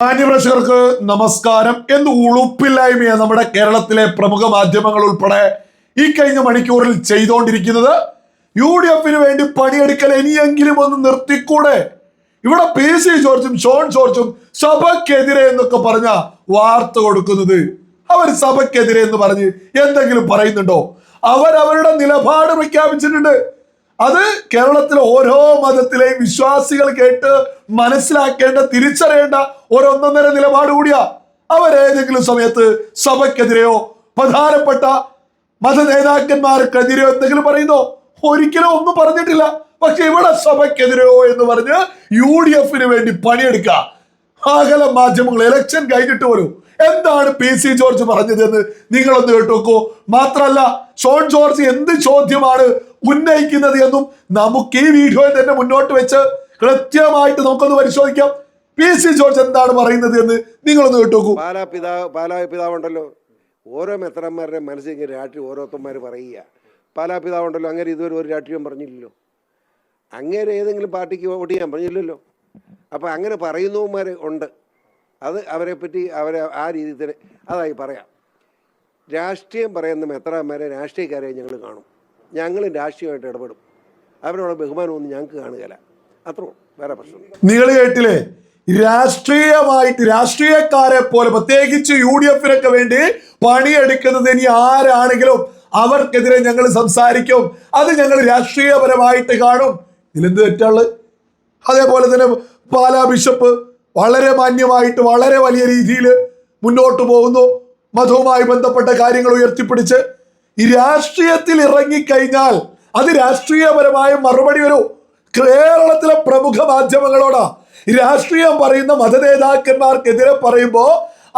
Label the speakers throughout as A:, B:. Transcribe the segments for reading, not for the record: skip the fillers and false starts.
A: മാന്യപ്രേക്ഷകർക്ക് നമസ്കാരം. എന്ത് ഉളുപ്പില്ലായ്മയാണ് നമ്മുടെ കേരളത്തിലെ പ്രമുഖ മാധ്യമങ്ങൾ ഉൾപ്പെടെ ഈ കഴിഞ്ഞ മണിക്കൂറിൽ ചെയ്തുകൊണ്ടിരിക്കുന്നത്. UDF വേണ്ടി പണിയെടുക്കൽ ഇനിയെങ്കിലും ഒന്ന് നിർത്തിക്കൂടെ? ഇവിടെ PC ജോർജും ഷോൺ ജോർജും സഭയ്ക്കെതിരെ എന്നൊക്കെ പറഞ്ഞ വാർത്ത കൊടുക്കുന്നത്. അവർ സഭയ്ക്കെതിരെ എന്ന് പറഞ്ഞ് എന്തെങ്കിലും പറയുന്നുണ്ടോ? അവരവരുടെ നിലപാട് പ്രഖ്യാപിച്ചിട്ടുണ്ട്. അത് കേരളത്തിലെ ഓരോ മതത്തിലെയും വിശ്വാസികൾ കേട്ട് മനസ്സിലാക്കേണ്ട, തിരിച്ചറിയേണ്ട ഒരൊന്നൊന്നര നിലപാട് കൂടിയാ. അവരേതെങ്കിലും സമയത്ത് സഭയ്ക്കെതിരെയോ പ്രധാനപ്പെട്ട മത നേതാക്കന്മാർക്കെതിരെയോ എന്തെങ്കിലും പറയുന്നോ? ഒരിക്കലും ഒന്നും പറഞ്ഞിട്ടില്ല. പക്ഷെ ഇവിടെ സഭയ്ക്കെതിരെയോ എന്ന് പറഞ്ഞ് UDF വേണ്ടി പണിയെടുക്കുക. ആകല മാധ്യമങ്ങൾ ഇലക്ഷൻ കഴിഞ്ഞിട്ട് വരും. എന്താണ് PC ജോർജ് പറഞ്ഞതെന്ന് നിങ്ങളൊന്ന് കേട്ടോക്കൂ. മാത്രല്ല ഷോൺ ജോർജ് എന്ത് ചോദ്യമാണ് ഉന്നയിക്കുന്നത് എന്നും നമുക്ക് ഈ വീഡിയോയിൽ തന്നെ മുന്നോട്ട് വെച്ച് കൃത്യമായിട്ട് നമുക്കൊന്ന് പരിശോധിക്കാം. PC ജോർജ് എന്താണ് പറയുന്നത് എന്ന് നിങ്ങളൊന്ന് കേട്ടോക്കൂ.
B: പാലാപിതാവുണ്ടല്ലോ, ഓരോ മെത്രന്മാരുടെ മനസ്സിൽ രാഷ്ട്രീയം ഓരോരുത്തന്മാർ പറയുക. പാലാപിതാവുണ്ടല്ലോ, അങ്ങനെ ഇതുവരെ ഒരു രാഷ്ട്രീയം പറഞ്ഞില്ലല്ലോ. അങ്ങനെ ഏതെങ്കിലും പാർട്ടിക്ക് വോട്ട് ചെയ്യാൻ പറഞ്ഞില്ലല്ലോ. അപ്പം അങ്ങനെ പറയുന്നവന്മാർ ഉണ്ട്. അത് അവരെ പറ്റി അവരെ ആ രീതിയിൽ തന്നെ അതായി പറയാം. രാഷ്ട്രീയം പറയുന്ന മെത്രാന്മാരെ, രാഷ്ട്രീയക്കാരെ ഞങ്ങൾ കാണും. ഞങ്ങളും രാഷ്ട്രീയമായിട്ട് ഇടപെടും. അവരോട് ബഹുമാനമൊന്നും ഞങ്ങൾക്ക് കാണുകയില്ല. അത്രോ, വേറെ പ്രശ്നം.
A: നിങ്ങൾ കേട്ടില്ലേ? രാഷ്ട്രീയമായിട്ട് രാഷ്ട്രീയക്കാരെ പോലെ പ്രത്യേകിച്ച് UDF വേണ്ടി പണിയെടുക്കുന്നത് ഇനി ആരാണെങ്കിലും അവർക്കെതിരെ ഞങ്ങൾ സംസാരിക്കും. അത് ഞങ്ങൾ രാഷ്ട്രീയപരമായിട്ട് കാണും. ഇതിലെന്ത് തെറ്റാള്? അതേപോലെ തന്നെ പാലാ ബിഷപ്പ് വളരെ മാന്യമായിട്ട് വളരെ വലിയ രീതിയിൽ മുന്നോട്ട് പോകുന്നു. മതവുമായി ബന്ധപ്പെട്ട കാര്യങ്ങൾ ഉയർത്തിപ്പിടിച്ച് ഈ രാഷ്ട്രീയത്തിൽ ഇറങ്ങിക്കഴിഞ്ഞാൽ അത് രാഷ്ട്രീയപരമായ മറുപടി വരും. കേരളത്തിലെ പ്രമുഖ മാധ്യമങ്ങളോടാ രാഷ്ട്രീയം പറയുന്ന മത നേതാക്കന്മാർക്കെതിരെ പറയുമ്പോ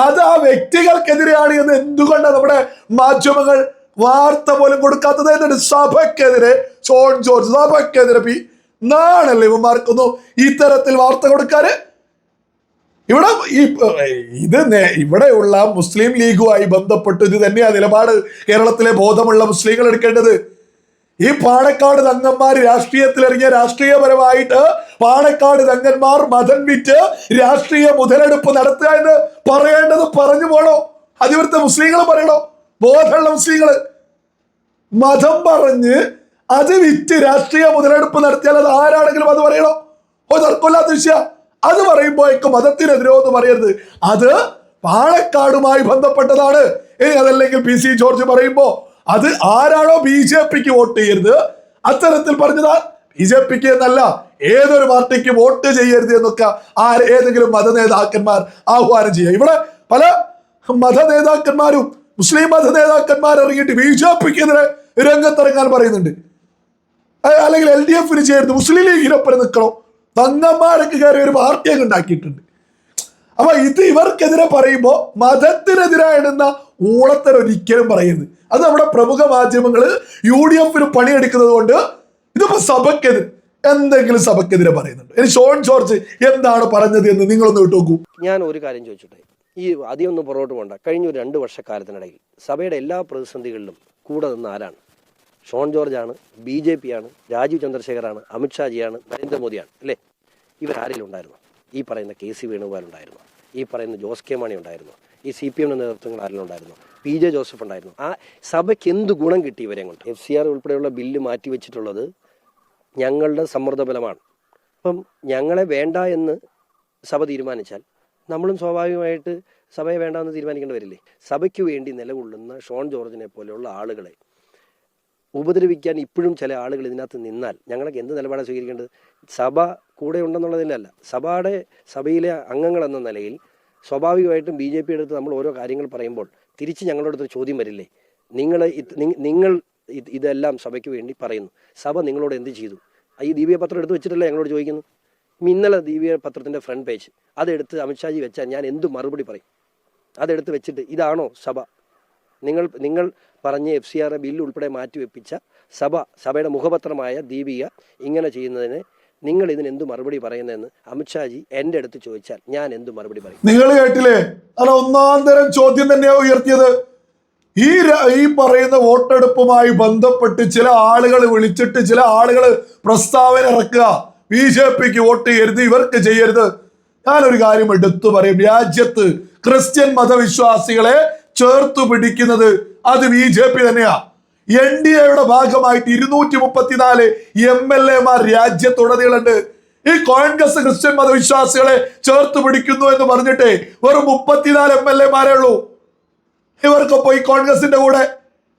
A: അത് ആ വ്യക്തികൾക്കെതിരെയാണ് എന്ന് എന്തുകൊണ്ടാണ് നമ്മുടെ മാധ്യമങ്ങൾ വാർത്ത പോലും കൊടുക്കാത്തത്? എന്നിട്ട് സഭയ്ക്കെതിരെ ഷോൺ ജോർജ്, സഭയ്ക്കെതിരെ നാണല്ലേ ഇവന്മാർക്കൊന്നും ഇത്തരത്തിൽ വാർത്ത കൊടുക്കാന്? ഇവിടെ ഇവിടെയുള്ള മുസ്ലിം ലീഗുമായി ബന്ധപ്പെട്ട് ഇത് തന്നെയാ നിലപാട് കേരളത്തിലെ ബോധമുള്ള മുസ്ലിങ്ങൾ എടുക്കേണ്ടത്. ഈ പാണക്കാട് തങ്ങന്മാർ രാഷ്ട്രീയത്തിലിറങ്ങിയ രാഷ്ട്രീയപരമായിട്ട് പാണക്കാട് തങ്ങന്മാർ മതം വിറ്റ് രാഷ്ട്രീയ മുതലെടുപ്പ് നടത്തുക എന്ന് പറയേണ്ടത് പറഞ്ഞു പോണോ? അത് ഇവിടുത്തെ മുസ്ലിങ്ങൾ പറയണോ? ബോധമുള്ള മുസ്ലിങ്ങള് മതം പറഞ്ഞ് അത് വിറ്റ് രാഷ്ട്രീയ മുതലെടുപ്പ് നടത്തിയാൽ അത് ആരാണെങ്കിലും അത് പറയണോ? തർക്കമില്ലാത്ത വിഷയ. അത് പറയുമ്പോഴേക്കും മതത്തിനെതിരോ എന്ന് പറയരുത്. അത് പാണക്കാടുമായി ബന്ധപ്പെട്ടതാണ്. ഇനി അതല്ലെങ്കിൽ PC ജോർജ് പറയുമ്പോ അത് ആരാണോ BJPക്ക് വോട്ട് ചെയ്യരുത് അത്തരത്തിൽ പറഞ്ഞതാ. BJPക്ക് എന്നല്ല, ഏതൊരു പാർട്ടിക്ക് വോട്ട് ചെയ്യരുത് എന്നൊക്കെ ഏതെങ്കിലും മത നേതാക്കന്മാർ ആഹ്വാനം ചെയ്യുക. ഇവിടെ പല മത നേതാക്കന്മാരും മുസ്ലിം മത നേതാക്കന്മാർ ഇറങ്ങിയിട്ട് BJPക്കെതിരെ രംഗത്തിറങ്ങാൻ പറയുന്നുണ്ട്. അല്ലെങ്കിൽ LDF ചെയ്യരുത്, മുസ്ലിം ലീഗിനൊപ്പം നിൽക്കണം. തങ്ങന്മാരൊക്കെ കയറി ഒരു പാർട്ടിയൊക്കെ ഉണ്ടാക്കിയിട്ടുണ്ട്. അപ്പൊ ഇത് ഇവർക്കെതിരെ പറയുമ്പോ മതത്തിനെതിരായിരുന്ന ഊളത്തരം ഒരിക്കലും പറയരുത്. അത് നമ്മുടെ പ്രമുഖ മാധ്യമങ്ങള് UDF പണിയെടുക്കുന്നത് കൊണ്ട് ഇതിപ്പോ സഭയ്ക്കെതിരെ എന്തെങ്കിലും സഭയ്ക്കെതിരെ പറയുന്നുണ്ട്. ഇനി ഷോൺ ജോർജ് എന്താണ് പറഞ്ഞത് എന്ന് നിങ്ങളൊന്ന് വിട്ടോക്കൂ.
C: ഞാൻ ഒരു കാര്യം ചോദിച്ചോട്ടെ, ഈ അധികമൊന്നും പുറകോട്ട് പോകണ്ട. കഴിഞ്ഞ ഒരു 2 വർഷക്കാലത്തിനിടയിൽ സഭയുടെ എല്ലാ പ്രതിസന്ധികളിലും കൂടെ നിന്ന് ആരാണ്? ഷോൺ ജോർജാണ്, BJP ആണ്, രാജീവ് ചന്ദ്രശേഖറാണ്, അമിത്ഷാജിയാണ്, നരേന്ദ്രമോദിയാണ്, അല്ലേ? ഇവരാരെങ്കിലും ഉണ്ടായിരുന്നു? ഈ പറയുന്ന KC വേണുഗോപാൽ ഉണ്ടായിരുന്നു, ഈ പറയുന്ന ജോസ് കെ മാണി ഉണ്ടായിരുന്നു, ഈ CPM നേതൃത്വങ്ങൾ ആരെങ്കിലും ഉണ്ടായിരുന്നു, PJ ജോസഫ് ഉണ്ടായിരുന്നു. ആ സഭയ്ക്ക് എന്ത് ഗുണം കിട്ടി ഇവരെ കൊണ്ട്? FCR ഉൾപ്പെടെയുള്ള ബില്ല് മാറ്റിവെച്ചിട്ടുള്ളത് ഞങ്ങളുടെ സമ്മർദ്ദബലമാണ്. അപ്പം ഞങ്ങളെ വേണ്ട എന്ന് സഭ തീരുമാനിച്ചാൽ നമ്മളും സ്വാഭാവികമായിട്ട് സഭയെ വേണ്ടെന്ന് തീരുമാനിക്കേണ്ടി വരില്ലേ? സഭയ്ക്ക് വേണ്ടി നിലകൊള്ളുന്ന ഷോൺ ജോർജിനെ പോലെയുള്ള ആളുകളെ ഉപദ്രവിക്കാൻ ഇപ്പോഴും ചില ആളുകൾ ഇതിനകത്ത് നിന്നാൽ ഞങ്ങൾക്ക് എന്ത് നിലപാടാണ് സ്വീകരിക്കേണ്ടത്? സഭ കൂടെ ഉണ്ടെന്നുള്ളതിലല്ല, സഭയിലെ അംഗങ്ങൾ എന്ന നിലയിൽ സ്വാഭാവികമായിട്ടും BJP എടുത്ത് നമ്മൾ ഓരോ കാര്യങ്ങൾ പറയുമ്പോൾ തിരിച്ച് ഞങ്ങളുടെ അടുത്തൊരു ചോദ്യം വരില്ലേ? നിങ്ങൾ ഇതെല്ലാം സഭയ്ക്ക് വേണ്ടി പറയുന്നു, സഭ നിങ്ങളോട് എന്ത് ചെയ്തു? ഈ ദീപിക എടുത്ത് വെച്ചിട്ടല്ലേ ഞങ്ങളോട് ചോദിക്കുന്നു. ഇന്നലെ ദീപിക പത്രത്തിൻ്റെ ഫ്രണ്ട് പേജ് അതെടുത്ത് അമിത്ഷാജി വെച്ചാൽ ഞാൻ എന്ത് മറുപടി പറയും? അതെടുത്ത് വെച്ചിട്ട് ഇതാണോ സഭ? നിങ്ങൾ പറഞ്ഞ FCR ബില്ല് ഉൾപ്പെടെ മാറ്റിവെപ്പിച്ച സഭയുടെ മുഖപത്രമായ ദീപിക ഇങ്ങനെ ചെയ്യുന്നതിന് നിങ്ങൾ ഇതിന് എന്ത് മറുപടി പറയുന്നതെന്ന് അമിത്ഷാജി എൻ്റെ അടുത്ത് ചോദിച്ചാൽ ഞാൻ എന്ത് മറുപടി പറയും?
A: നിങ്ങൾ കേട്ടില്ലേ? അല്ല, ഒന്നാം തരം ചോദ്യം തന്നെയാണ് ഉയർത്തിയത്. ഈ പറയുന്ന വോട്ടെടുപ്പുമായി ബന്ധപ്പെട്ട് ചില ആളുകൾ വിളിച്ചിട്ട് ചില ആളുകൾ പ്രസ്താവന ഇറക്കുക, BJPക്ക് വോട്ട് ചെയ്യരുത്, ഇവർക്ക് ചെയ്യരുത്. ഞാനൊരു കാര്യം എടുത്തു പറയും. രാജ്യത്ത് ക്രിസ്ത്യൻ മതവിശ്വാസികളെ ചേർത്തു പിടിക്കുന്നത് അത് BJP തന്നെയാ. NDAയുടെ ഭാഗമായിട്ട് 234 MLA രാജ്യത്തുടനീളുണ്ട്. ഈ കോൺഗ്രസ് ക്രിസ്ത്യൻ മതവിശ്വാസികളെ ചേർത്ത് പിടിക്കുന്നു എന്ന് പറഞ്ഞിട്ട് വെറും 34 MLA ഉള്ളൂ. ഇവർക്കൊപ്പം ഈ കോൺഗ്രസിന്റെ കൂടെ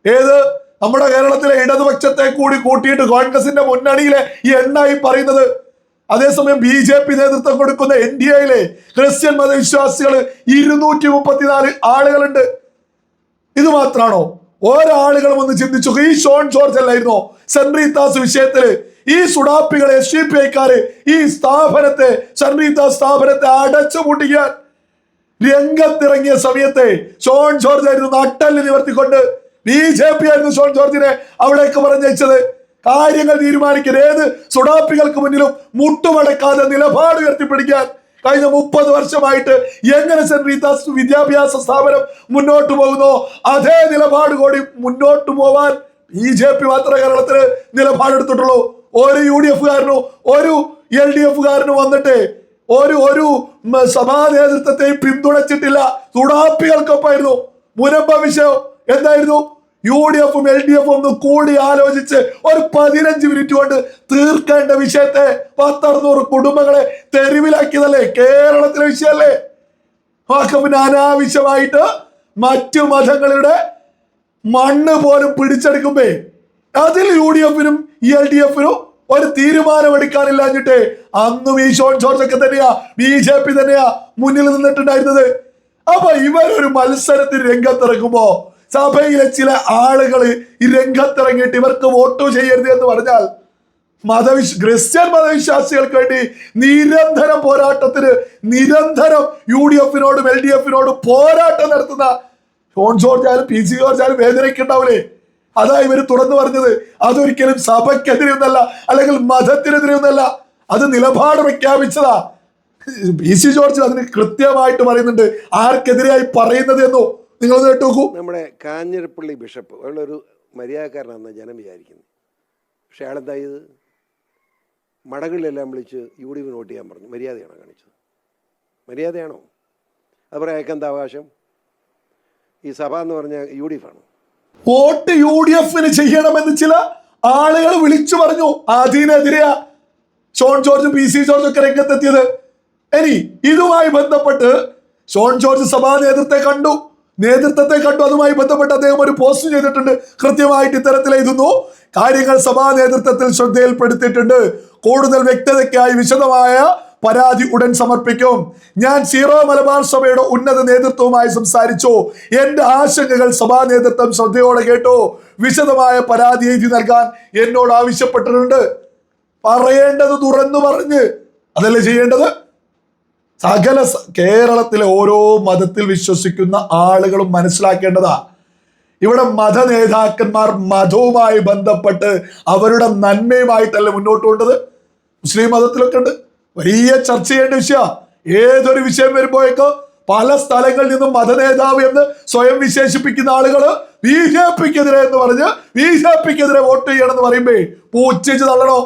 A: ഏത് നമ്മുടെ കേരളത്തിലെ ഇടതുപക്ഷത്തെ കൂടി കൂട്ടിയിട്ട് കോൺഗ്രസിന്റെ മുന്നണിയിലെ ഈ എണ്ണായി പറയുന്നത്. അതേസമയം BJP നേതൃത്വം കൊടുക്കുന്ന NDAയിലെ ക്രിസ്ത്യൻ മതവിശ്വാസികൾ 234 ആളുകളുണ്ട്. ഇത് മാത്രാണോ? ഓരോ ആളുകളും ഒന്ന് ചിന്തിച്ചു. ഈ ഷോൺ ജോർജ് അല്ലായിരുന്നോ സെന്റ് റീത്താസ് വിഷയത്തില് ഈ സുഡാപ്പികളെ SDPIക്കാര് ഈ സ്ഥാപനത്തെ സെന്റ് റീത്താസ് സ്ഥാപനത്തെ അടച്ചു പൂട്ടിക്കാൻ രംഗത്തിറങ്ങിയ സമയത്തെ ഷോൺ ജോർജ് ആയിരുന്നു നട്ടെല്ല് നിവർത്തിക്കൊണ്ട്. BJP ആയിരുന്നു ഷോൺ ജോർജിനെ അവിടേക്ക് പറഞ്ഞയച്ചത്. കാര്യങ്ങൾ തീരുമാനിക്കാൻ ഏത് സുഡാപ്പികൾക്ക് മുന്നിലും മുട്ടുമടക്കാതെ നിലപാട് ഉയർത്തിപ്പിടിക്കാൻ കഴിഞ്ഞ 30 വർഷമായിട്ട് എങ്ങനെ സെന്റ് റീത്താസ് വിദ്യാഭ്യാസ സ്ഥാപനം മുന്നോട്ട് പോകുന്നോ അതേ നിലപാട് കൂടി മുന്നോട്ട് പോവാൻ BJP മാത്രമേ കേരളത്തില് നിലപാടെടുത്തിട്ടുള്ളൂ. ഒരു UDFകാരനോ ഒരു LDFകാരനോ വന്നിട്ട് ഒരു സഭാ നേതൃത്വത്തെ പിന്തുണച്ചിട്ടില്ല. സുഡാപ്പികൾക്കൊപ്പായിരുന്നു. മുനമ്പ വിഷയം എന്തായിരുന്നു? UDFും LDFും ഒന്ന് കൂടി ആലോചിച്ച് ഒരു 15 മിനിറ്റ് കൊണ്ട് തീർക്കേണ്ട വിഷയത്തെ 100-600 കുടുംബങ്ങളെ തെരുവിലാക്കിയതല്ലേ കേരളത്തിലെ വിഷയമല്ലേ? പിന്നെ അനാവശ്യമായിട്ട് മറ്റു മതങ്ങളുടെ മണ്ണ് പോലും പിടിച്ചെടുക്കുമ്പേ അതിൽ UDFനും LDFനും ഒരു തീരുമാനമെടുക്കാനില്ലാഞ്ഞിട്ട് അന്നും ഈ ഷോൺ ജോർജ് ഒക്കെ തന്നെയാ BJP തന്നെയാ മുന്നിൽ നിന്നിട്ടുണ്ടായിരുന്നത്. അപ്പൊ ഇവരൊരു മത്സരത്തിന് രംഗത്തിറങ്ങുമ്പോ സഭയിലെ ചില ആളുകൾ ഈ രംഗത്തിറങ്ങിയിട്ട് ഇവർക്ക് വോട്ട് ചെയ്യരുത് എന്ന് പറഞ്ഞാൽ ക്രിസ്ത്യൻ മതവിശ്വാസികൾക്ക് വേണ്ടി നിരന്തരം പോരാട്ടത്തിന് നിരന്തരം UDFനോടും LDFനോടും പോരാട്ടം നടത്തുന്ന ഷോൺ ജോർജ് ആയാലും PC ജോർജ് ആയാലും വേദനയ്ക്കുണ്ടാവില്ലേ? അതാ ഇവർ തുറന്നു പറഞ്ഞത്. അതൊരിക്കലും സഭയ്ക്കെതിരെയൊന്നല്ല, അല്ലെങ്കിൽ മതത്തിനെതിരെയൊന്നല്ല, അത് നിലപാട് പ്രഖ്യാപിച്ചതാ. PC ജോർജ് അതിന് കൃത്യമായിട്ട് പറയുന്നുണ്ട് ആർക്കെതിരെയായി പറയുന്നത് എന്നോ. നിങ്ങൾ കേട്ടു നോക്കൂ.
B: നമ്മുടെ കാഞ്ഞിരപ്പള്ളി ബിഷപ്പ് അയാളൊരു മര്യാദക്കാരനാണെന്ന് ജനം വിചാരിക്കുന്നു. പക്ഷെ അയാളെന്താ ചെയ്ത്? മടകളിലെല്ലാം വിളിച്ച് UDFന് വോട്ട് ചെയ്യാൻ പറഞ്ഞു. മര്യാദയാണോ കാണിച്ചത്? മര്യാദയാണോ? അത് പറയാൻ അയക്കെന്താ അവകാശം? ഈ സഭ എന്ന് പറഞ്ഞാൽ UDF ആണ്.
A: വോട്ട് UDFന് ചെയ്യണമെന്ന് ചില ആളുകൾ വിളിച്ചു പറഞ്ഞു. അതിനെതിരെയാ ഷോൺ ജോർജും PC ജോർജും ഒക്കെ രംഗത്തെത്തിയത്. ഇനി ഇതുമായി ബന്ധപ്പെട്ട് ഷോൺ ജോർജ് സഭാ നേതൃത്വത്തെ കണ്ടു. അതുമായി ബന്ധപ്പെട്ട് അദ്ദേഹം ഒരു പോസ്റ്റ് ചെയ്തിട്ടുണ്ട്. കൃത്യമായിട്ട് ഇത്തരത്തിൽ എഴുതുന്നു: കാര്യങ്ങൾ സഭാ നേതൃത്വത്തിൽ ശ്രദ്ധയിൽപ്പെടുത്തിയിട്ടുണ്ട്. കൂടുതൽ വ്യക്തതയ്ക്കായി വിശദമായ പരാതി ഉടൻ സമർപ്പിക്കും. ഞാൻ സീറോ മലബാർ സഭയുടെ ഉന്നത നേതൃത്വവുമായി സംസാരിച്ചു. എന്റെ ആശങ്കകൾ സഭാ നേതൃത്വം ശ്രദ്ധയോടെ കേട്ടു. വിശദമായ പരാതി എഴുതി നൽകാൻ എന്നോട് ആവശ്യപ്പെട്ടിട്ടുണ്ട്. പറയേണ്ടത് തുറന്നു പറഞ്ഞ് അതല്ലേ ചെയ്യേണ്ടത്? സകല കേരളത്തിലെ ഓരോ മതത്തിൽ വിശ്വസിക്കുന്ന ആളുകളും മനസ്സിലാക്കേണ്ടതാ, ഇവിടെ മത നേതാക്കന്മാർ മതവുമായി ബന്ധപ്പെട്ട് അവരുടെ നന്മയുമായിട്ടല്ല മുന്നോട്ട് കൊണ്ടത്. മുസ്ലിം മതത്തിലൊക്കെ ഉണ്ട്, വലിയ ചർച്ച ചെയ്യേണ്ട വിഷയമാണ്. ഏതൊരു വിഷയം വരുമ്പോഴേക്കോ പല സ്ഥലങ്ങളിൽ നിന്നും മതനേതാവ് എന്ന് സ്വയം വിശേഷിപ്പിക്കുന്ന ആളുകള് BJPക്കെതിരെ എന്ന് പറഞ്ഞ് BJPക്കെതിരെ വോട്ട് ചെയ്യണം എന്ന് പറയുമ്പോ പൂച്ചിച്ച് തള്ളണോ?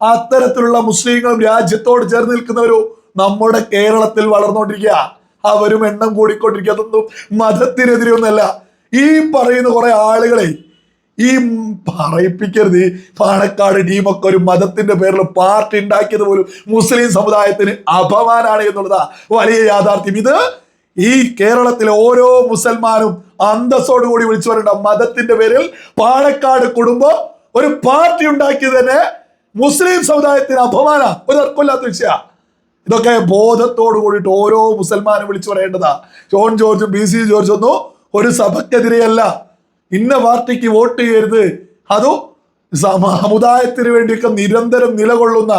A: അത്തരത്തിലുള്ള മുസ്ലിങ്ങളും രാജ്യത്തോട് ചേർന്ന് നിൽക്കുന്നവരും നമ്മുടെ കേരളത്തിൽ വളർന്നുകൊണ്ടിരിക്കുക. അവരും എണ്ണം കൂടിക്കൊണ്ടിരിക്കുക. അതൊന്നും മതത്തിനെതിരെയൊന്നല്ല. ഈ പറയുന്ന കുറെ ആളുകളെ ഈ പറയിപ്പിക്കരുത്. പാണക്കാട് ടീമൊക്കെ ഒരു മതത്തിന്റെ പേരിൽ പാർട്ടി ഉണ്ടാക്കിയത് പോലും മുസ്ലിം സമുദായത്തിന് അപമാനാണ് എന്നുള്ളതാ വലിയ യാഥാർത്ഥ്യം. ഇത് ഈ കേരളത്തിലെ ഓരോ മുസൽമാനും അന്തസ്സോടുകൂടി വിളിച്ചു പറയണ്ട. മതത്തിന്റെ പേരിൽ പാണക്കാട് കുടുംബം ഒരു പാർട്ടി ഉണ്ടാക്കിയത് തന്നെ മുസ്ലിം സമുദായത്തിന് അപമാന, ഒരു തർക്കമില്ലാത്ത വിഷയമാണ്. ഇതൊക്കെ ബോധത്തോടു കൂടിയിട്ട് ഓരോ മുസൽമാനും വിളിച്ചു പറയേണ്ടതാ. ഷോൺ ജോർജും PC ജോർജും ഒന്നും ഒരു സഭക്കെതിരെയല്ല. ഇന്ന പാർട്ടിക്ക് വോട്ട് ചെയ്യരുത്, അതും സമുദായത്തിന് വേണ്ടിയൊക്കെ നിരന്തരം നിലകൊള്ളുന്ന,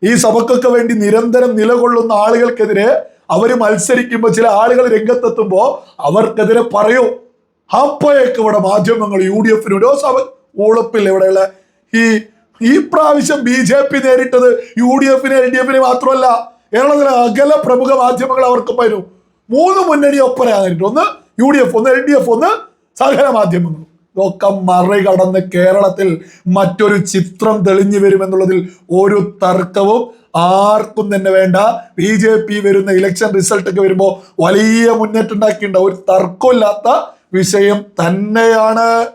A: ഈ സഭക്കൊക്കെ വേണ്ടി നിരന്തരം നിലകൊള്ളുന്ന ആളുകൾക്കെതിരെ അവർ മത്സരിക്കുമ്പോൾ ചില ആളുകൾ രംഗത്തെത്തുമ്പോൾ അവർക്കെതിരെ പറയൂ. അപ്പോഴേക്ക് ഇവിടെ മാധ്യമങ്ങൾ UDFന് ഓരോ സഭ ഉളപ്പില്ല. ഇവിടെയുള്ള ഈ പ്രാവശ്യം BJP നേരിട്ടത് UDFന് LDFന് മാത്രമല്ല, കേരളത്തിലെ അകല പ്രമുഖ മാധ്യമങ്ങൾ അവർക്കും വരും. 3 മുന്നണി ഒപ്പനയാണ് നേരിട്ടത്. ഒന്ന് UDF, ഒന്ന് LDF, ഒന്ന് സകല മാധ്യമങ്ങൾ. ഇതൊക്കെ മറികടന്ന് കേരളത്തിൽ മറ്റൊരു ചിത്രം തെളിഞ്ഞു വരുമെന്നുള്ളതിൽ ഒരു തർക്കവും ആർക്കും തന്നെ വേണ്ട. BJP വരുന്ന ഇലക്ഷൻ റിസൾട്ട് ഒക്കെ വരുമ്പോൾ വലിയ മുന്നേറ്റം ഉണ്ടാക്കിയിട്ടുണ്ടാവും. ഒരു തർക്കമില്ലാത്ത വിഷയം തന്നെയാണ്.